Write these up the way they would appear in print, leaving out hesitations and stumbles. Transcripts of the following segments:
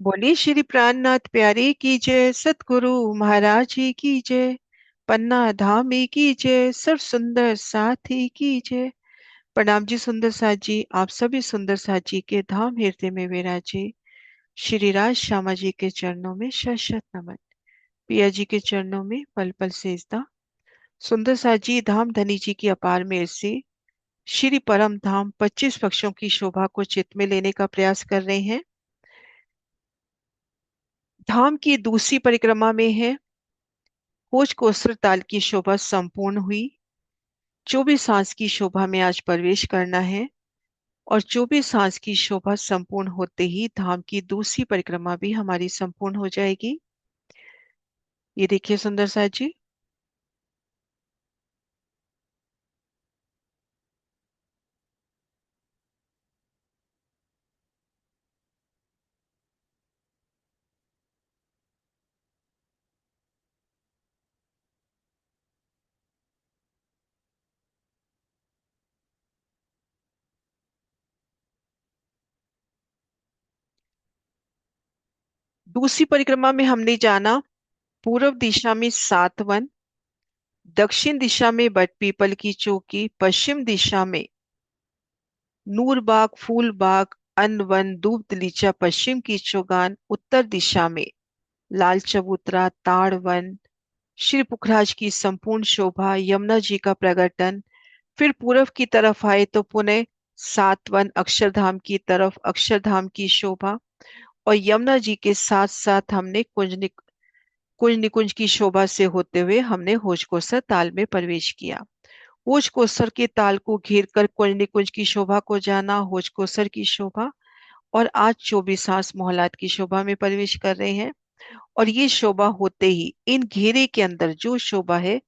बोलिए श्री प्राणनाथ प्यारे की जय, सतगुरु महाराज जी की जय। पन्ना धामी की जय, सर्व सुंदर साथी की जय। प्रणाम जी सुंदर साथ जी, आप सभी सुंदर साथ जी के धाम हृदय में विराजे। श्री राज श्यामा जी के चरणों में शत शत नमन। पिया जी के चरणों में पल पल सेजदा। सुंदर साथ जी धाम धनी जी की अपार मेहर से श्री परम धाम 25 पक्षों की शोभा को चित्त में लेने का प्रयास कर रहे हैं। धाम की दूसरी परिक्रमा में है। खोज कोसर ताल की शोभा संपूर्ण हुई। 24 सांस की शोभा में आज प्रवेश करना है और 24 सांस की शोभा संपूर्ण होते ही धाम की दूसरी परिक्रमा भी हमारी संपूर्ण हो जाएगी। ये देखिए सुंदर साथ जी। दूसरी परिक्रमा में हमने जाना पूर्व दिशा में 7 वन, दक्षिण दिशा में बट पीपल की चौकी, पश्चिम दिशा में नूरबाग फूलबाग अन्न वन दूब दलीचा पश्चिम की चौगान, उत्तर दिशा में लाल चबूतरा ताड़ वन, श्री पुखराज की संपूर्ण शोभा, यमुना जी का प्रगटन। फिर पूर्व की तरफ आए तो पुनः सातवन अक्षरधाम की तरफ, अक्षरधाम की शोभा और यमुना जी के साथ साथ हमने कुंज निकुंज की शोभा से होते हुए हमने होचकोसर ताल में प्रवेश किया। होचकोसर के ताल को घेर कर कुंज निकुंज की शोभा को जाना, होचकोसर की शोभा। और आज 24 मोहल्लात की शोभा में प्रवेश कर रहे हैं। और ये शोभा होते ही इन घेरे के अंदर जो शोभा है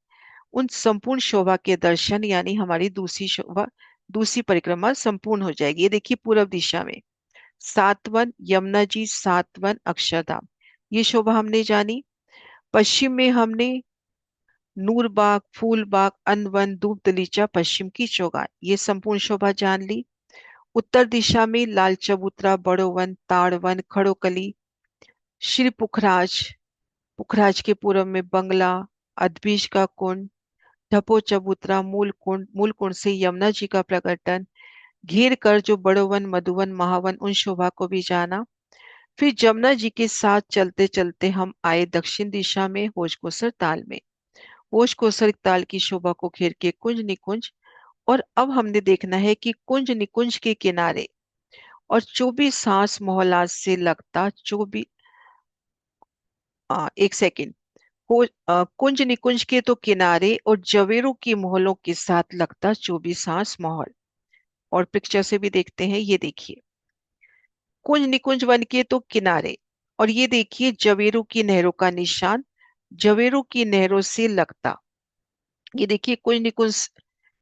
उन संपूर्ण शोभा के दर्शन यानी हमारी दूसरी शोभा, दूसरी परिक्रमा संपूर्ण हो जाएगी। ये देखिए पूर्व दिशा में सातवन यमुना जी, सातवन अक्षरधाम, ये शोभा हमने जानी। पश्चिम में हमने नूरबाग फूलबाग अनवन दूब दलीचा पश्चिम की चौगान, ये संपूर्ण शोभा जान ली। उत्तर दिशा में लाल चबूतरा बड़ो वन ताड़ वन खड़ोकली, श्री पुखराज, पुखराज के पूर्व में बंगला, अदबीज का कुंड, ढपो चबूतरा मूल कुंड से यमुना जी का प्रकटन, घेर कर जो बड़ोवन मधुवन महावन उन शोभा को भी जाना। फिर जमुना जी के साथ चलते चलते हम आए दक्षिण दिशा में होचकोसर ताल में। होचकोसर ताल की शोभा को घेर के कुंज निकुंज। और अब हमने देखना है कि कुंज निकुंज के किनारे और 24 सांस मोहल्लात से लगता 24 एक सेकेंड, कुंज निकुंज के तो किनारे और जवेरों की मोहलों के साथ लगता 24 सांस मोहल। और पिक्चर से भी देखते हैं, ये देखिए कुंज निकुंज वन के तो किनारे और ये देखिए जवेरों की नहरों का निशान, जवेरों की नहरों से लगता। ये देखिए कुंज निकुंज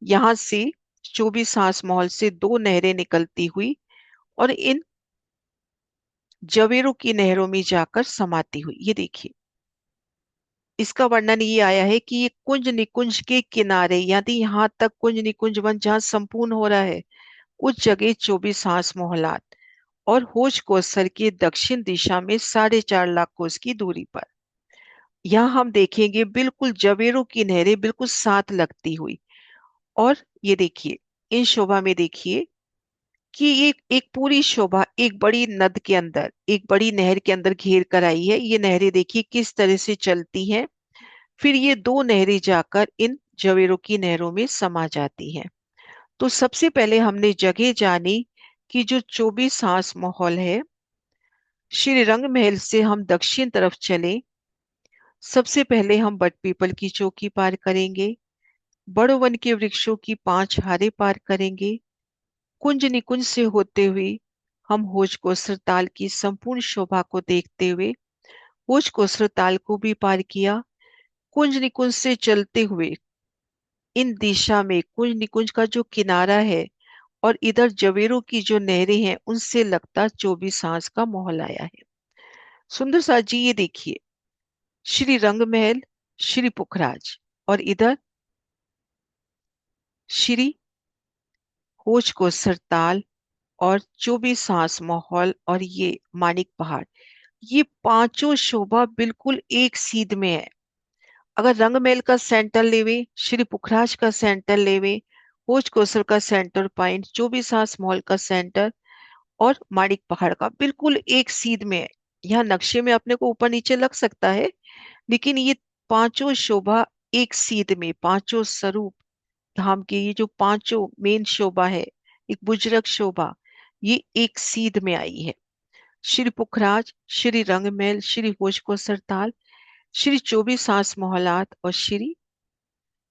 यहाँ से 24 सांस महल से दो नहरें निकलती हुई और इन जवेरों की नहरों में जाकर समाती हुई। ये देखिए इसका वर्णन ये आया है कि ये कुंज निकुंज के किनारे यानी यहाँ तक कुंज निकुंज वन जहाँ संपूर्ण हो रहा है उस जगह 24 सांस मोहलात और होच कोसर के दक्षिण दिशा में 4.5 लाख कोस की दूरी पर। यहाँ हम देखेंगे बिल्कुल जवेरों की नहरें बिल्कुल साथ लगती हुई। और ये देखिए इन शोभा में देखिए कि ये एक पूरी शोभा एक बड़ी नद के अंदर, एक बड़ी नहर के अंदर घेर कर आई है। ये नहरें देखिए किस तरह से चलती हैं। फिर ये दो नहरें जाकर इन जवेरों की नहरों में समा जाती हैं। तो सबसे पहले हमने जगह जानी कि जो 24 सांस माहौल है, श्री रंग महल से हम दक्षिण तरफ चले। सबसे पहले हम बट पीपल की चौकी पार करेंगे, बड़ो वन के वृक्षों की 5 हारे पार करेंगे। कुंज निकुंज से होते हुए हम होच कोसर ताल की संपूर्ण शोभा को देखते हुए होच कोसर ताल को भी पार किया। कुंज निकुंज से चलते हुए इन दिशा में कुंज निकुंज का जो किनारा है और इधर जवेरों की जो नहरें हैं उनसे लगता 24 सांस का माहौल आया है। सुंदर सा जी ये देखिए श्री रंग महल, श्री पुखराज और इधर श्री होच कोसर ताल और 24 सांस माहौल और ये मानिक पहाड़। ये पांचों शोभा बिल्कुल एक सीध में है। अगर रंगमहल का सेंटर लेवे, श्री पुखराज का सेंटर लेवे, भोज कोसर का सेंटर पॉइंट, चौबीस हास महल का सेंटर और माणिक पहाड़ का बिल्कुल एक सीध में है। यहाँ नक्शे में अपने को ऊपर नीचे लग सकता है, लेकिन ये पांचों शोभा एक सीध में, पांचों स्वरूप धाम के ये जो पांचों मेन शोभा है, एक बुजरक शोभा, ये एक सीध में आई है। श्री पुखराज, श्री रंगमहल, श्री भोज को सरताल, श्री चौबीस सास मोहलात और श्री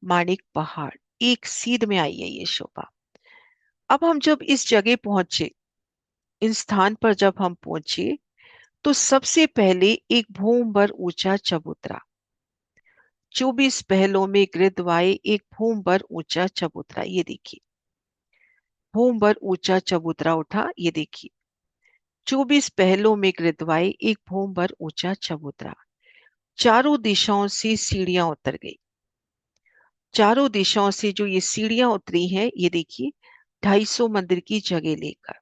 माणिक पहाड़, एक सीध में आई है ये शोभा। अब हम जब इस जगह पहुंचे, इन स्थान पर जब हम पहुंचे, तो सबसे पहले एक भूमभर ऊंचा चबूतरा, 24 पहलों में गृद्धवाए एक भूमभर ऊंचा चबूतरा, ये देखिए भूमभर ऊंचा चबूतरा उठा, ये देखिए 24 पहलों में गृद्धवाए एक भूमभर ऊंचा चबूतरा। चारों दिशाओं से सीढ़ियां उतर गई। चारों दिशाओं से जो ये सीढ़ियां उतरी हैं, ये देखिए 250 मंदिर की जगह लेकर।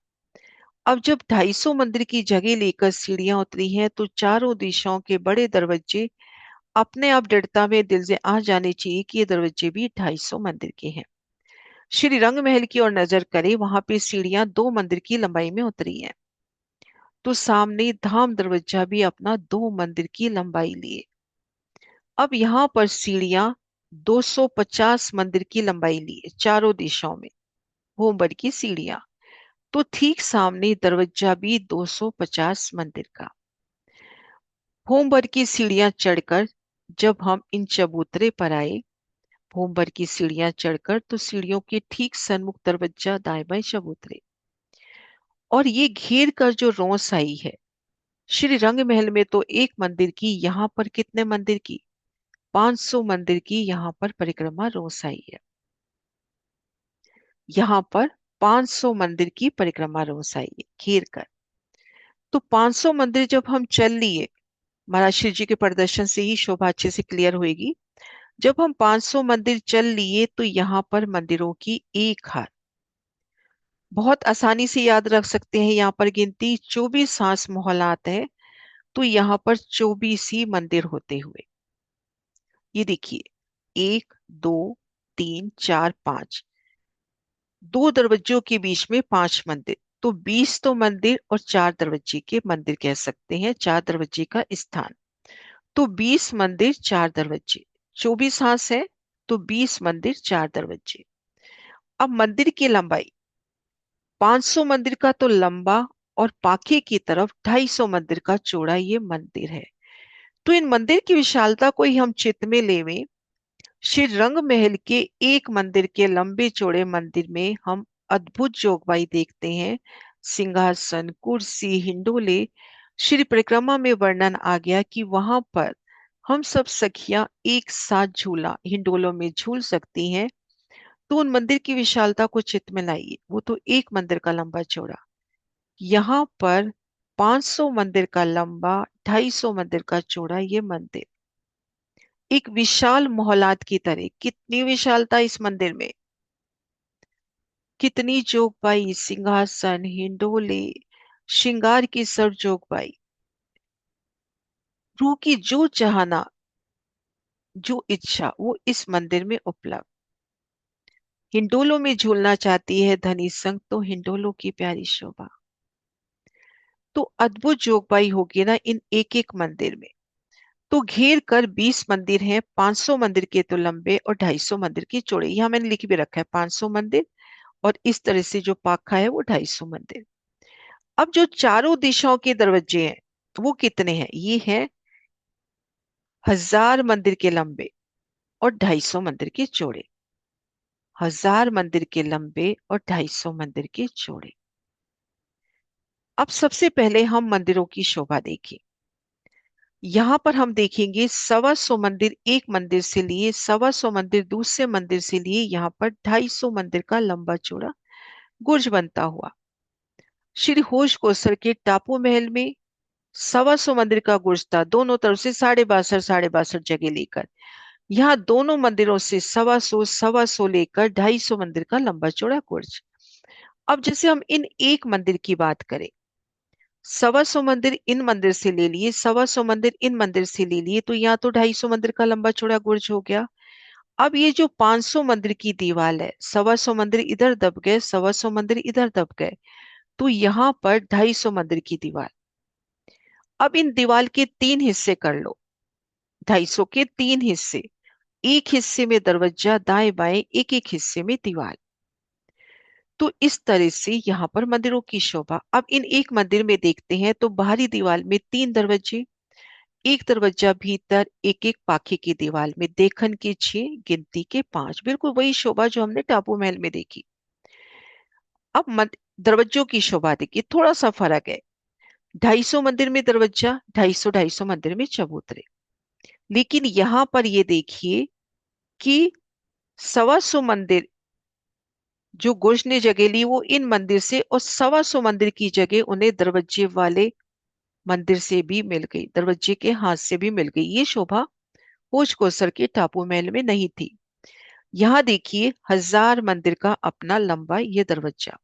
अब जब 250 मंदिर की जगह लेकर सीढ़ियां उतरी हैं, तो चारों दिशाओं के बड़े दरवाजे अपने आप दृढ़ता में दिल से आ जाने चाहिए कि ये दरवाजे भी 250 मंदिर के हैं। श्री रंग महल की ओर नजर करें, वहां पे सीढ़ियां 2 मंदिर की लंबाई में उतरी हैं। तो सामने धाम दरवाजा भी अपना 2 मंदिर की लंबाई लिए। अब यहाँ पर सीढ़ियां 250 मंदिर की लंबाई लिए चारों दिशाओं में, भूमभर की सीढ़ियां। तो ठीक सामने दरवाजा भी 250 मंदिर का। भूमभर की सीढ़ियां चढ़कर जब हम इन चबूतरे पर आए, भूमभर की सीढ़ियां चढ़कर तो सीढ़ियों के ठीक सन्मुख दरवाजा दाएं बाएं चबूतरे, और ये घेर कर जो रोस आई है। श्री रंग महल में तो एक मंदिर की, यहाँ पर कितने मंदिर की? 500 मंदिर की यहाँ पर परिक्रमा रोस आई है। यहाँ पर 500 मंदिर की परिक्रमा रोस आई है घेर कर। तो 500 मंदिर जब हम चल लिए, महाराज श्री जी के प्रदर्शन से ही शोभा अच्छे से क्लियर होगी। जब हम 500 मंदिर चल लिए, तो यहाँ पर मंदिरों की एक हार बहुत आसानी से याद रख सकते हैं। यहाँ पर गिनती 24 हास मोहल्लात है, तो यहाँ पर 24 ही मंदिर होते हुए, ये देखिए 1 2 3 4 5, 2 दरवाजों के बीच में 5 मंदिर, तो 20 तो मंदिर और 4 दरवाजे के मंदिर कह सकते हैं, 4 दरवाजे का स्थान। तो 20 मंदिर 4 दरवाजे, 24 हास है तो 20 मंदिर 4 दरवाजे। अब मंदिर की लंबाई, 500 मंदिर का तो लंबा और पाखे की तरफ 250 मंदिर का चौड़ा ये मंदिर है। तो इन मंदिर की विशालता को ही हम चित्त में लेवे, श्री रंग महल के एक मंदिर के लंबे चौड़े मंदिर में हम अद्भुत जोगबाई देखते हैं। सिंहासन, कुर्सी, हिंडोले, श्री परिक्रमा में वर्णन आ गया कि वहां पर हम सब सखियां एक साथ झूला हिंडोलों में झूल सकती हैं। तो उन मंदिर की विशालता को चित्त में लाइए, वो तो एक मंदिर का लंबा चौड़ा, यहाँ पर 500 मंदिर का लंबा, 250 मंदिर का चौड़ा ये मंदिर, एक विशाल मोहल्लात की तरह। कितनी विशालता इस मंदिर में, कितनी जोगबाई, सिंहासन, हिंडोले, श्रृंगार की सब जोगबाई, रूह की जो चाहना, जो इच्छा, वो इस मंदिर में उपलब्ध। हिंडोलों में झूलना चाहती है धनी संग, तो हिंडोलों की प्यारी शोभा। तो अद्भुत जोगबाई होगी ना इन एक एक मंदिर में। तो घेर कर 20 मंदिर हैं, 500 मंदिर के तो लंबे और 250 मंदिर के चौड़े। यहाँ मैंने लिख भी रखा है 500 मंदिर, और इस तरह से जो पाखा है वो 250 मंदिर। अब जो चारों दिशाओं के दरवाजे हैं, तो वो कितने हैं? ये है 1000 मंदिर के लंबे और 250 मंदिर के चौड़े। 1000 मंदिर के लंबे और 250 मंदिर के चौड़े। अब सबसे पहले हम मंदिरों की शोभा देखें। यहाँ पर हम देखेंगे 125 मंदिर एक मंदिर से लिए, 125 मंदिर दूसरे मंदिर से लिए, यहाँ पर 250 मंदिर का लंबा चौड़ा गुर्ज बनता हुआ। श्री होश कोसर के टापू महल में 125 मंदिर का गुर्ज था, दोनों तरफ से 62.5 जगह लेकर। यहाँ दोनों मंदिरों से 125 लेकर 250 मंदिर का लंबा चौड़ा गुर्ज। अब जैसे हम इन एक मंदिर की बात करें, 125 मंदिर इन मंदिर से ले लिए, 125 मंदिर इन मंदिर से ले लिए, तो यहाँ तो 250 मंदिर का लंबा चौड़ा गुर्ज हो गया। अब ये जो 500 मंदिर की दीवार है, 125 मंदिर इधर दब गए, 125 मंदिर इधर दब गए, तो यहाँ पर 250 मंदिर की दीवार। अब इन दीवार के तीन हिस्से कर लो, 250 के तीन हिस्से, एक हिस्से में दरवाजा, दाएं बाएं एक एक हिस्से में दीवार। तो इस तरह से यहाँ पर मंदिरों की शोभा। अब इन एक मंदिर में देखते हैं तो बाहरी दीवार में तीन दरवाजे, एक दरवाजा भीतर, एक एक पाखे की दीवार में, देखन के 6, गिनती के 5। बिल्कुल वही शोभा जो हमने टापू महल में देखी। अब दरवाजों की शोभा देखिए, थोड़ा सा फर्क है। 250 मंदिर में दरवाजा, 250 मंदिर में चबूतरे। लेकिन यहां पर ये देखिए कि 125 मंदिर जो गोश्त ने जगह ली वो इन मंदिर से, और 125 मंदिर की जगह उन्हें दरवाजे वाले मंदिर से भी मिल गई, दरवाजे के हाथ से भी मिल गई। ये शोभा भोज कोसर के टापू महल में नहीं थी। यहाँ देखिए 1000 मंदिर का अपना लंबा ये दरवाजा,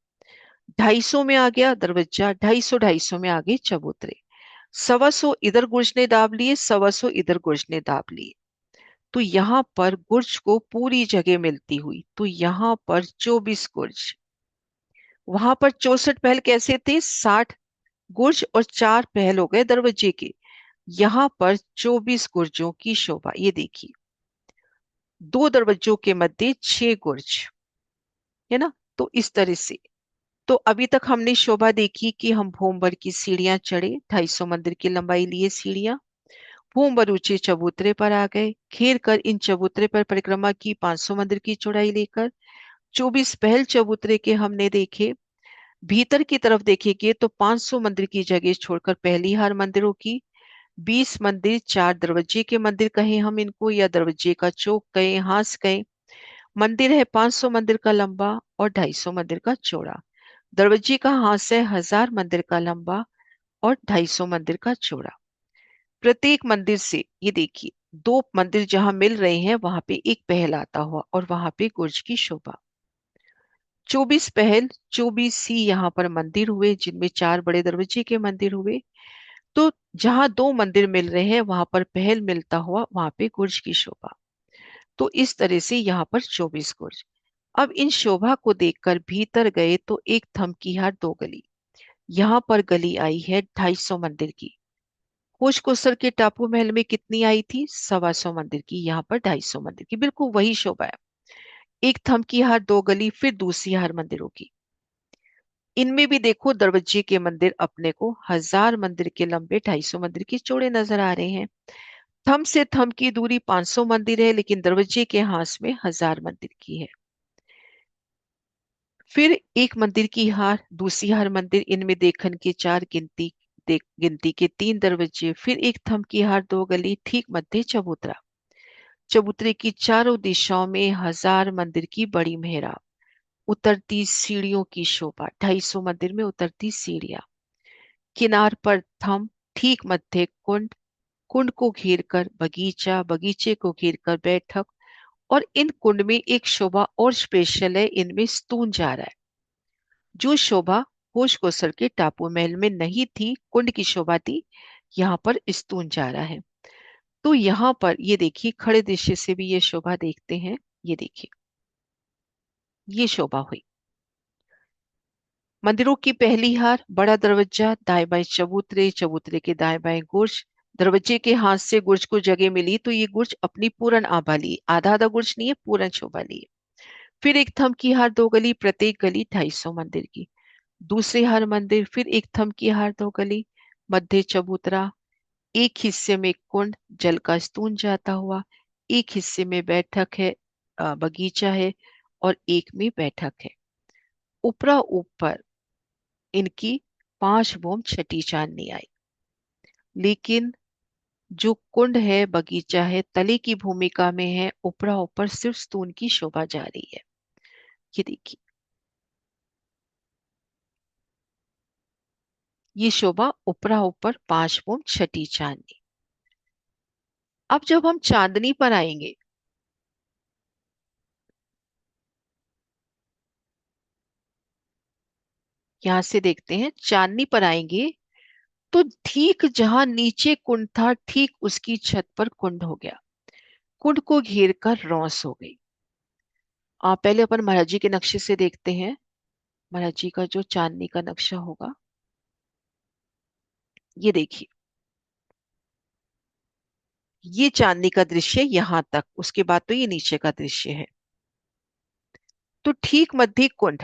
250 में आ गया दरवाजा, 250 में आ गए चबूतरे, 125 इधर गुर्ज ने दाब लिए, 125 इधर गुर्ज ने दाब लिए। तो यहाँ पर गुर्ज को पूरी जगह मिलती हुई, तो यहाँ पर 24 गुर्ज। वहां पर 64 पहल कैसे थे, 60 गुर्ज और 4 पहल हो गए दरवाजे के। यहाँ पर 24 गुर्जों की शोभा, ये देखिए, दो दरवाजों के मध्य 6 गुर्ज, है ना। तो इस तरह से, तो अभी तक हमने शोभा देखी कि हम भूमवर की सीढ़ियां चढ़े, 250 मंदिर की लंबाई लिए सीढ़ियां, भूमवर ऊंचे चबूतरे पर आ गए, घेर कर इन चबूतरे पर परिक्रमा की 500 मंदिर की चौड़ाई लेकर, 24 पहल चबूतरे के हमने देखे। भीतर की तरफ देखेंगे तो 500 मंदिर की जगह छोड़कर पहली हार मंदिरों की, 20 मंदिर, 4 दरवाजे के मंदिर कहें हम इनको, या दरवाजे का चौक कहें, हास कहें। मंदिर है 500 मंदिर का लंबा और 250 मंदिर का चौड़ा। दरवाजे का हास है 1000 मंदिर का लंबा और 250 मंदिर का चौड़ा। प्रत्येक मंदिर से ये देखिए, दो मंदिर जहां मिल रहे हैं वहां पे एक पहल आता हुआ, और वहां पे गुर्ज की शोभा। 24 पहल, 24 ही यहाँ पर मंदिर हुए, जिनमें 4 बड़े दरवाजे के मंदिर हुए। तो जहां दो मंदिर मिल रहे हैं वहां पर पहल मिलता हुआ, वहां पे गुर्ज की शोभा। तो इस तरह से यहाँ पर 24 गुर्ज। अब इन शोभा को देखकर भीतर गए तो एक थमकीहार दो गली, यहाँ पर गली आई है 250 मंदिर की। खोज कोसर के टापू महल में कितनी आई थी, 125 मंदिर की, यहाँ पर 250 मंदिर की। बिल्कुल वही शोभा है। एक थमकीहार दो गली, फिर दूसरी हार मंदिरों की। इनमें भी देखो दरवाजे के मंदिर अपने को 1000 मंदिर के लंबे, 250 मंदिर के चौड़े नजर आ रहे हैं। थम से थम की दूरी 500 मंदिर है, लेकिन दरवाजे के हाथ में 1000 मंदिर की है। फिर एक मंदिर की हार, दूसरी हार मंदिर, इनमें देखन के 4, गिनती के 3 दरवाजे, फिर एक थम की हार दो गली, ठीक मध्य चबूतरा। चबूतरे की चारों दिशाओं में 1000 मंदिर की बड़ी मेहराब, उतरती सीढ़ियों की शोभा, 250 मंदिर में उतरती सीढ़ियां, किनार पर थम, ठीक मध्य कुंड, कुंड को घेर कर बगीचा, बगीचे को घेर कर बैठक, और इन कुंड में एक शोभा और स्पेशल है, इनमें स्तून जा रहा है। जो शोभा होश कोसर के टापू महल में नहीं थी, कुंड की शोभा थी, यहाँ पर स्तून जा रहा है। तो यहाँ पर ये देखिए, खड़े दृश्य से भी ये शोभा देखते हैं। ये देखिए, ये शोभा हुई। मंदिरों की पहली हार, बड़ा दरवाजा, दाएं बाएं चबूतरे, चबूतरे के दाएं बाएं गुर्ज, दरवाजे के हाथ से गुर्ज को जगह मिली, तो ये गुर्ज अपनी पूर्ण आभा ली, आधा आधा गुर्ज नहीं है, पूर्ण शोभा ली। फिर एक थम की हार दो गली, प्रत्येक गली 250 मंदिर की। दूसरे हर मंदिर, फिर एक थम की हार दो गली, मध्य चबूतरा, एक हिस्से में कुंड, जल का स्तून जाता हुआ, एक हिस्से में बैठक है, बगीचा है, और एक में बैठक है। ऊपरा ऊपर इनकी 5 बोम छठी चांदनी आई। लेकिन जो कुंड है, बगीचा है, तले की भूमिका में है, ऊपरा ऊपर सिर्फ स्तून की शोभा जा रही है। ये देखिए, ये शोभा ऊपरा ऊपर 5 बोम छठी चांदनी। अब जब हम चांदनी पर आएंगे, यहां से देखते हैं, चांदनी पर आएंगे तो ठीक जहां नीचे कुंड था, ठीक उसकी छत पर कुंड हो गया। कुंड को घेर कर रौस हो गई। पहले अपन महाराज जी के नक्शे से देखते हैं। महाराज जी का जो चांदनी का नक्शा होगा, ये देखिए, ये चांदनी का दृश्य यहां तक, उसके बाद तो ये नीचे का दृश्य है। तो ठीक मध्य कुंड।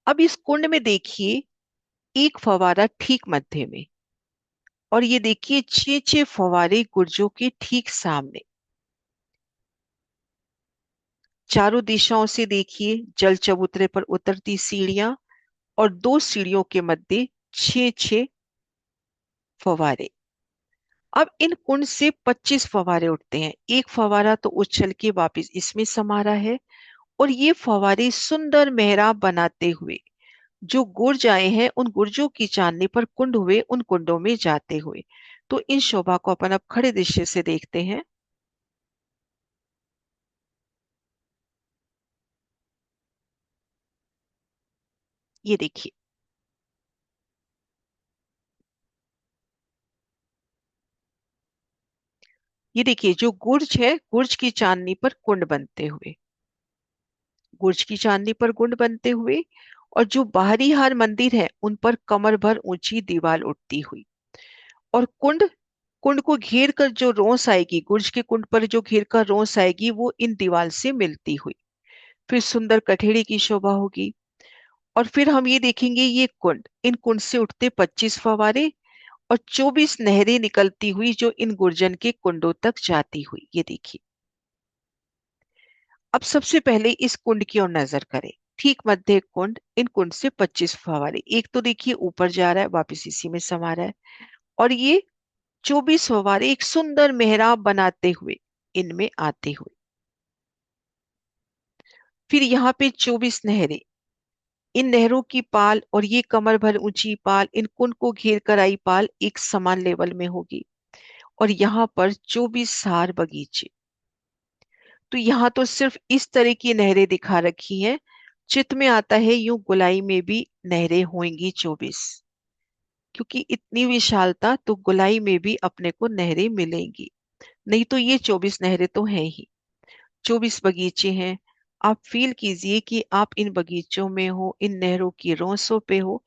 अब इस कुंड में देखिए, एक फवारा ठीक मध्य में, और ये देखिए 6 6 फवारे गुर्जों के ठीक सामने। चारों दिशाओं से देखिए, जल चबूतरे पर उतरती सीढ़ियां, और 2 सीढ़ियों के मध्य 6 6 फवारे। अब इन कुंड से 25 फवारे उठते हैं। एक फवारा तो उछल के वापस इसमें समा रहा है, और ये फवारे सुंदर मेहराब बनाते हुए जो गुर्ज आए हैं, उन गुर्जों की चांदनी पर कुंड हुए, उन कुंडों में जाते हुए। तो इन शोभा को अपन अब खड़े दृश्य से देखते हैं। ये देखिए, ये देखिए जो गुर्ज है, गुर्ज की चांदनी पर कुंड बनते हुए, गुर्ज की चांदनी पर कुंड बनते हुए, और जो बाहरी हार मंदिर है, उन पर कमर भर ऊंची दीवार उठती हुई। और कुंड, कुंड को घेर कर जो रोस आएगी, गुर्ज के कुंड पर जो घेर कर रोस आएगी, वो इन दीवार से मिलती हुई फिर सुंदर कठेड़े की शोभा होगी। और फिर हम ये देखेंगे, ये कुंड, इन कुंड से उठते 25 फवारे, और 24 नहरें निकलती हुई जो इन गुर्जन के कुंडों तक जाती हुई। ये देखिए, अब सबसे पहले इस कुंड की ओर नजर करें। ठीक मध्य कुंड, इन कुंड से 25 फवारे, एक तो देखिए ऊपर जा रहा है, वापिस इसी में समा रहा है, और ये 24 फवारे एक सुंदर मेहराब बनाते हुए इनमें आते हुए। फिर यहाँ पे 24 नहरें, इन नहरों की पाल और ये कमर भर ऊंची पाल, इन कुंड को घेर कर आई पाल एक समान लेवल में होगी। और यहाँ पर 24 सार बगीचे। तो यहाँ तो सिर्फ इस तरह की नहरें दिखा रखी हैं। चित्त में आता है यूं गोलाई में भी नहरें होंगी 24, क्योंकि इतनी विशालता, तो गोलाई में भी अपने को नहरें मिलेंगी। नहीं तो ये 24 नहरें तो हैं ही। 24 बगीचे हैं। आप फील कीजिए कि आप इन बगीचों में हो, इन नहरों की रौसों पे हो।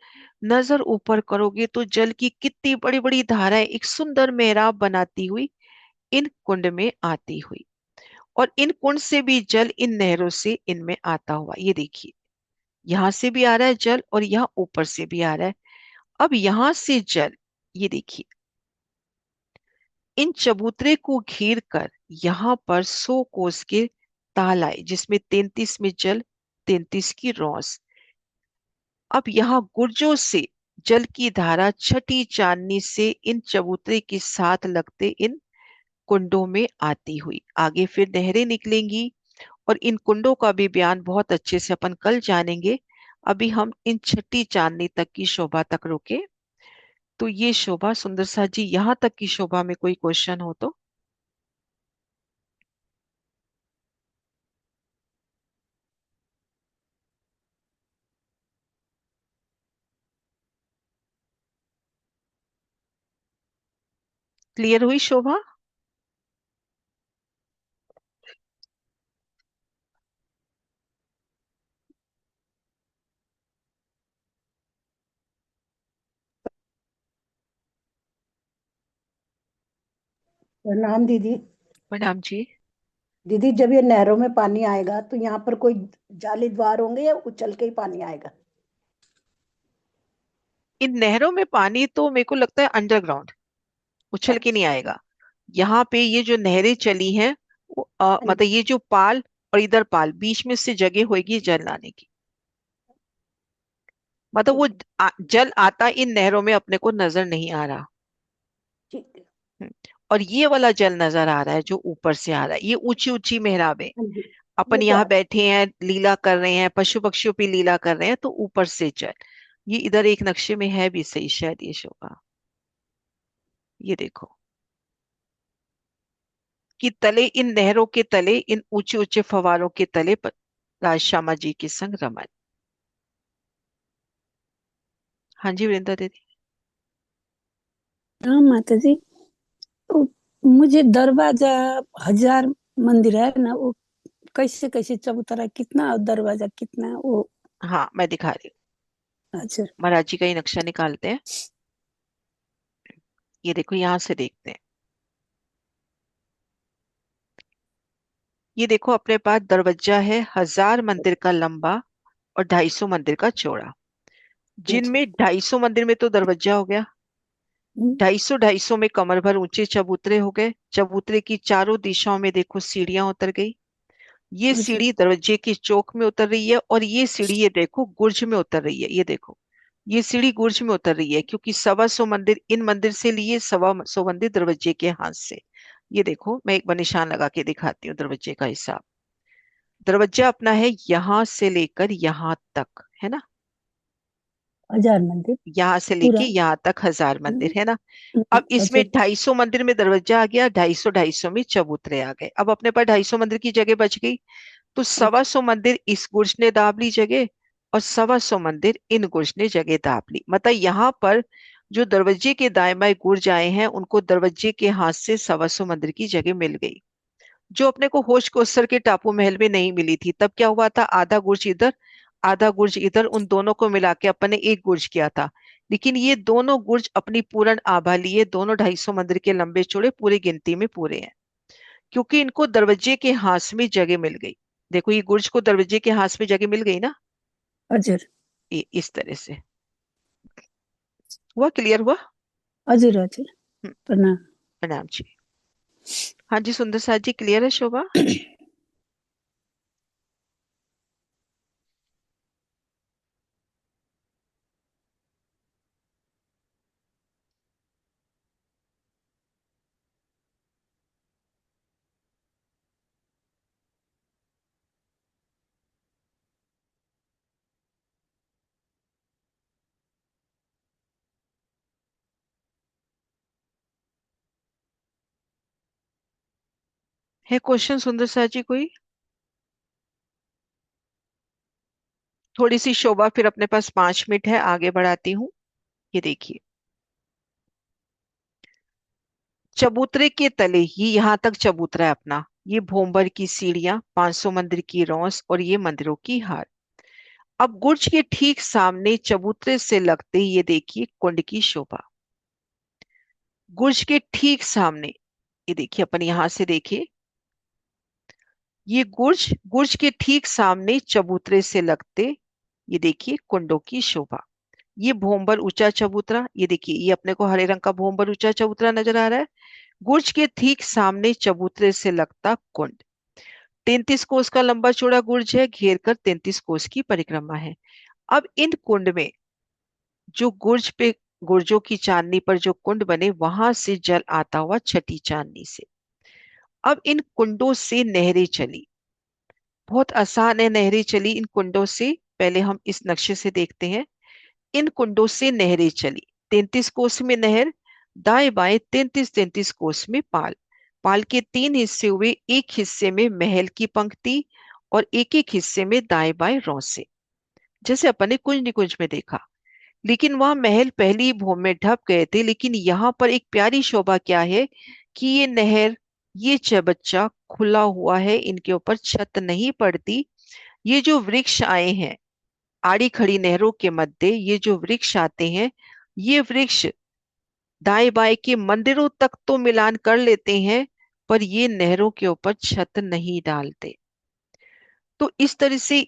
नजर ऊपर करोगे तो जल की कितनी बड़ी बड़ी धाराएं एक सुंदर मेहराब बनाती हुई इन कुंड में आती हुई, और इन कुंड से भी जल इन नहरों से इनमें आता हुआ। ये देखिए, यहां से भी आ रहा है जल, और यहाँ ऊपर से भी आ रहा है। अब यहां से जल, ये देखिए, इन चबूतरे को घेर कर यहाँ पर 100 कोस के ताल आए, जिसमें 33 में जल, 33 की रौस। अब यहाँ गुर्जों से जल की धारा छठी चांदनी से इन चबूतरे के साथ लगते इन कुंडों में आती हुई आगे फिर नहरें निकलेंगी। और इन कुंडों का भी बयान बहुत अच्छे से अपन कल जानेंगे। अभी हम इन छठी चांदनी तक की शोभा तक रुके। तो ये शोभा, सुंदर सा जी, यहाँ तक की शोभा में कोई क्वेश्चन हो तो? क्लियर हुई शोभा? प्रणाम दीदी। प्रणाम जी। दीदी, जब ये नहरों में पानी आएगा तो यहाँ पर कोई जाली द्वार होंगे या उछल के ही पानी आएगा? इन नहरों में पानी तो मेरे को लगता है अंडरग्राउंड, उछल के नहीं अच्छा। आएगा। यहाँ पे ये जो नहरें चली हैं, हाँ मतलब जी। ये जो पाल और इधर पाल, बीच में से जगह होगी जल लाने की। मतलब वो ठीक है। जल आता इन नहरों में अपने को नजर नहीं आ रहा। ठीक है। हम्म, और ये वाला जल नजर आ रहा है जो ऊपर से आ रहा है, ये ऊंची ऊंची मेहराबें। हाँ जी। अपन ये तो यहाँ है। बैठे हैं, लीला कर रहे हैं, पशु पक्षियों पे लीला कर रहे हैं, तो ऊपर से जल। ये इधर एक नक्शे में है भी सही शायद ये शोभा। ये देखो कि तले, इन नहरों के तले, इन ऊंचे ऊंचे फवारों के तले पर राज श्यामा जी के संग रमन। हाँ जी वृंदा दीदी। हाँ माता जी। वो मुझे दरवाजा, 1000 मंदिर है ना, वो कैसे कैसे चबूतरा कितना और दरवाजा कितना वो। हाँ मैं दिखा रही हूँ। अच्छा। महाराज जी का ही नक्शा निकालते हैं। ये देखो, यहाँ से देखते हैं। ये देखो, अपने पास दरवाजा है 1000 मंदिर का लंबा और 250 मंदिर का चौड़ा। अच्छा। जिनमें 250 मंदिर में तो दरवाजा हो गया, हम्म, 250 में कमर भर ऊंचे चबूतरे हो गए। चबूतरे की चारों दिशाओं में देखो सीढ़ियां उतर गई। ये अच्छा। सीढ़ी दरवाजे की चौक में उतर रही है, और ये सीढ़ी ये देखो गुर्ज में उतर रही है। ये देखो, ये सीढ़ी गुर्ज में उतर रही है, क्योंकि 125 मंदिर इन मंदिर से लिए, 125 मंदिर दरवाजे के हाथ से। ये देखो, मैं एक बार निशान लगा के दिखाती हूँ दरवाजे का हिसाब। दरवाजा अपना है यहाँ से लेकर यहाँ तक, है ना। 1000 मंदिर यहाँ से लेके पूरा। यहाँ तक 1000 मंदिर, हम्म, है ना। अब अच्छा। इसमें 250 मंदिर में दरवाजा आ गया, 250 250 में चबूतरे आ गए। अब अपने पास 250 मंदिर की जगह बच गई। तो अच्छा। 125 मंदिर इस गुर्ज ने दाब ली जगह, और 125 मंदिर इन गुर्ज ने जगह दाब ली। मतलब यहाँ पर जो दरवाजे के दाएं बाएं गुर्ज आए हैं, उनको दरवाजे के हाथ से 125 मंदिर की जगह मिल गई, जो अपने को होश कोसर के टापू महल में नहीं मिली थी। तब क्या हुआ था, आधा गुर्ज इधर आधा गुर्ज इधर, उन दोनों को मिला के अपन ने एक गुर्ज किया था। लेकिन ये दोनों गुर्ज अपनी पूर्ण आभा लिए, दोनों 250 मंदिर के लंबे चौड़े पूरी गिनती में पूरे हैं, क्योंकि इनको दरवाजे के हाथ में जगह मिल गई। देखो, ये गुर्ज को दरवाजे के हाथ में जगह मिल गई ना। अजर। ये इस तरह से हुआ, क्लियर हुआ। अजर अजर। हम्म, प्रणाम। प्रणाम जी। हाँ जी, सुंदर साथ जी, क्लियर है शोभा। है क्वेश्चन सुंदर साथ जी कोई? थोड़ी सी शोभा, फिर अपने पास 5 मिनट है, आगे बढ़ाती हूँ। ये देखिए, चबूतरे के तले ही यहाँ तक चबूतरा है अपना। ये भोंबर की सीढ़ियां, 500 मंदिर की रौस, और ये मंदिरों की हार। अब गुर्ज के ठीक सामने चबूतरे से लगते ही ये देखिए कुंड की शोभा। गुर्ज के ठीक सामने, ये देखिए, अपन यहां से देखिए, ये गुर्ज, गुर्ज के ठीक सामने चबूतरे से लगते, ये देखिए कुंडों की शोभा। ये भोंबर ऊंचा चबूतरा, ये देखिए, ये अपने को हरे रंग का भोंबर ऊंचा चबूतरा नजर आ रहा है। गुर्ज के ठीक सामने चबूतरे से लगता कुंड। 33 कोस का लंबा चौड़ा गुर्ज है, घेर कर 33 कोस की परिक्रमा है। अब इन कुंड में, जो गुर्ज पे, गुर्जों की चांदनी पर जो कुंड बने, वहां से जल आता हुआ छठी चांदनी से। अब इन कुंडों से नहरें चली। बहुत आसान है, नहरें चली इन कुंडों से। पहले हम इस नक्शे से देखते हैं। इन कुंडों से नहरें चली, 33 कोस में नहर, दाएं बाएं 33 33 कोस में पाल। पाल के 3 हिस्से हुए, एक हिस्से में महल की पंक्ति, और एक एक हिस्से में दाएं बाएं रौसे, जैसे अपन ने कुंज निकुंज में देखा। लेकिन वहां महल पहली ही भूमि में ढप गए थे। लेकिन यहाँ पर एक प्यारी शोभा क्या है, कि ये नहर, ये चबच्चा खुला हुआ है, इनके ऊपर छत नहीं पड़ती। ये जो वृक्ष आए हैं, आड़ी खड़ी नहरों के मध्य ये जो वृक्ष आते हैं, ये वृक्ष दाएं बाएं के मंदिरों तक तो मिलान कर लेते हैं, पर ये नहरों के ऊपर छत नहीं डालते। तो इस तरह से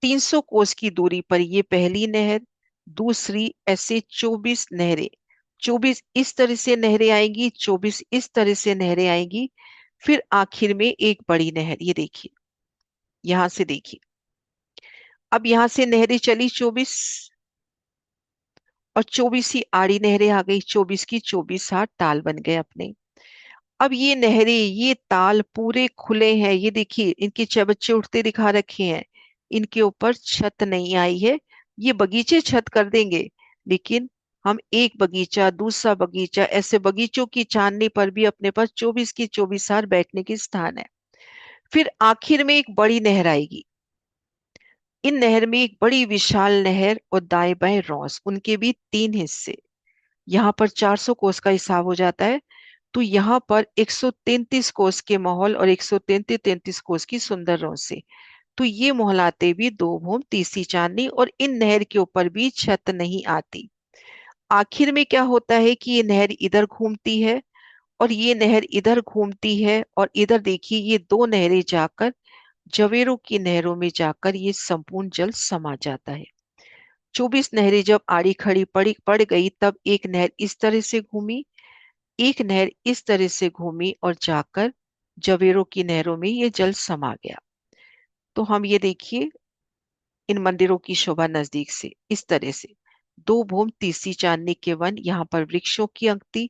300 कोस की दूरी पर ये पहली नहर, दूसरी, ऐसे 24 नहरें, 24 इस तरह से नहरें आएंगी, 24 इस तरह से नहरें आएंगी। फिर आखिर में एक बड़ी नहर, ये देखिए, यहां से देखिए। अब यहां से नहरें चली 24, और 24 ही आड़ी नहरें आ गई, 24 की 24 हाथ ताल बन गए अपने। अब ये नहरें, ये ताल पूरे खुले हैं, ये देखिए, इनके चबच्चे उठते दिखा रखे हैं। इनके ऊपर छत नहीं आई है। ये बगीचे छत कर देंगे, लेकिन हम एक बगीचा, दूसरा बगीचा, ऐसे बगीचों की छानने पर भी अपने पास 24 की 24 हार बैठने की स्थान है। फिर आखिर में एक बड़ी नहर आएगी। इन नहर में एक बड़ी विशाल नहर, और दाएं बाएं रौस, उनके भी 3 हिस्से। यहाँ पर 400 कोस का हिसाब हो जाता है। तो यहाँ पर 133 कोस के महल और 133 कोस की सुंदर से, तो ये मोहलाते भी 2 भूम तीसरी चांदनी, और इन नहर के ऊपर भी छत नहीं आती। आखिर में क्या होता है कि ये नहर इधर घूमती है और ये नहर इधर घूमती है, और इधर देखिए ये दो नहरें जाकर जवेरों की नहरों में जाकर ये संपूर्ण जल समा जाता है। 24 नहरें जब आड़ी खड़ी पड़ गई, तब एक नहर इस तरह से घूमी, एक नहर इस तरह से घूमी और जाकर जवेरों की नहरों में ये जल समा गया। तो हम ये देखिए इन मंदिरों की शोभा नजदीक से इस तरह से। 2 भूम तीसरी चांदनी के वन, यहाँ पर वृक्षों की अंक्ति,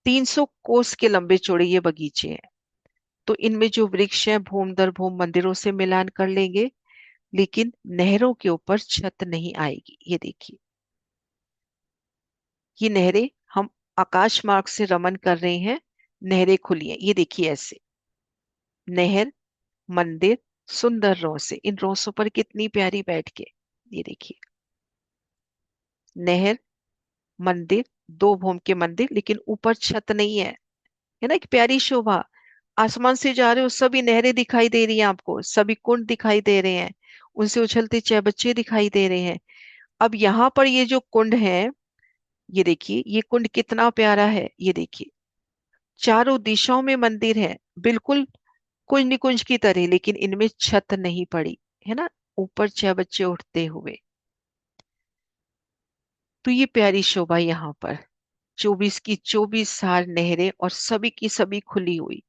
300 कोस के लंबे चौड़े ये बगीचे हैं। तो इनमें जो वृक्ष हैं भूम दर भूम मंदिरों से मिलान कर लेंगे, लेकिन नहरों के ऊपर छत नहीं आएगी। ये देखिए ये नहरें, हम आकाश मार्ग से रमन कर रहे हैं, नहरें खुली हैं। ये देखिए ऐसे नहर, मंदिर, सुंदर रोसे, इन रोसों पर कितनी प्यारी बैठ के। ये देखिए नहर, मंदिर, 2 भूम के मंदिर, लेकिन ऊपर छत नहीं है ना, एक प्यारी शोभा। आसमान से जा रहे हो, सभी नहरें दिखाई दे रही हैं आपको, सभी कुंड दिखाई दे रहे हैं, उनसे उछलते चहबच्चे दिखाई दे रहे हैं। अब यहाँ पर ये जो कुंड है, ये देखिए ये कुंड कितना प्यारा है। ये देखिए चारों दिशाओं में मंदिर है, बिल्कुल कुंज निकुंज की तरह, लेकिन इनमें छत नहीं पड़ी है ना, ऊपर चहबच्चे उठते हुए। तो ये प्यारी शोभा यहाँ पर 24 की 24 हार नहरें और सभी की सभी खुली हुई,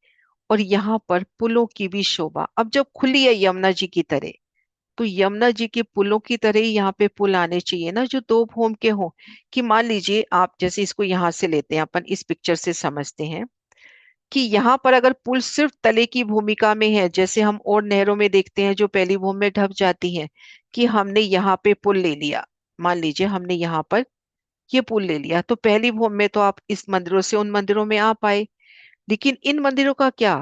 और यहाँ पर पुलों की भी शोभा। अब जब खुली है यमुना जी की तरह, तो यमुना जी के पुलों की तरह ही यहाँ पे पुल आने चाहिए ना, जो 2 भूम के हों। कि मान लीजिए आप, जैसे इसको यहाँ से लेते हैं अपन, इस पिक्चर से समझते हैं कि यहाँ पर अगर पुल सिर्फ तले की भूमिका में है, जैसे हम और नहरों में देखते हैं जो पहली भूम में ढप जाती हैं, कि हमने यहाँ पे पुल ले लिया, मान लीजिए हमने यहाँ पर ये पुल ले लिया, तो पहली भूम में तो आप इस मंदिरों से उन मंदिरों में आ पाए। लेकिन इन मंदिरों का क्या,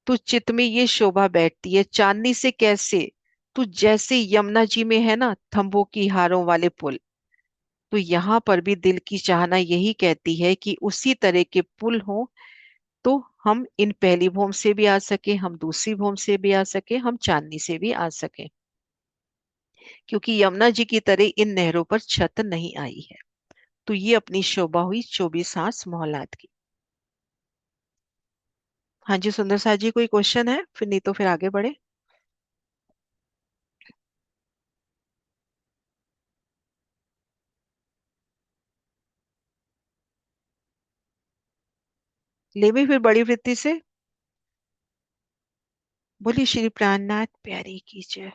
तो चित्त में ये शोभा बैठती है चांदनी से कैसे, तो जैसे यमुना जी में है ना थंभों की हारों वाले पुल, तो यहाँ पर भी दिल की चाहना यही कहती है कि उसी तरह के पुल हो, तो हम इन पहली भूम से भी आ सके, हम दूसरी भूम से भी आ सके, हम चांदनी से भी आ सके, क्योंकि यमुना जी की तरह इन नहरों पर छत नहीं आई है। तो ये अपनी शोभा हुई 24 आस मोहल्लात की। हाँ जी सुंदर सा जी, कोई क्वेश्चन है? फिर नहीं तो फिर आगे बढ़े। ले भी फिर बड़ी वृत्ति से। बोलिए श्री प्राणनाथ प्यारी की जय।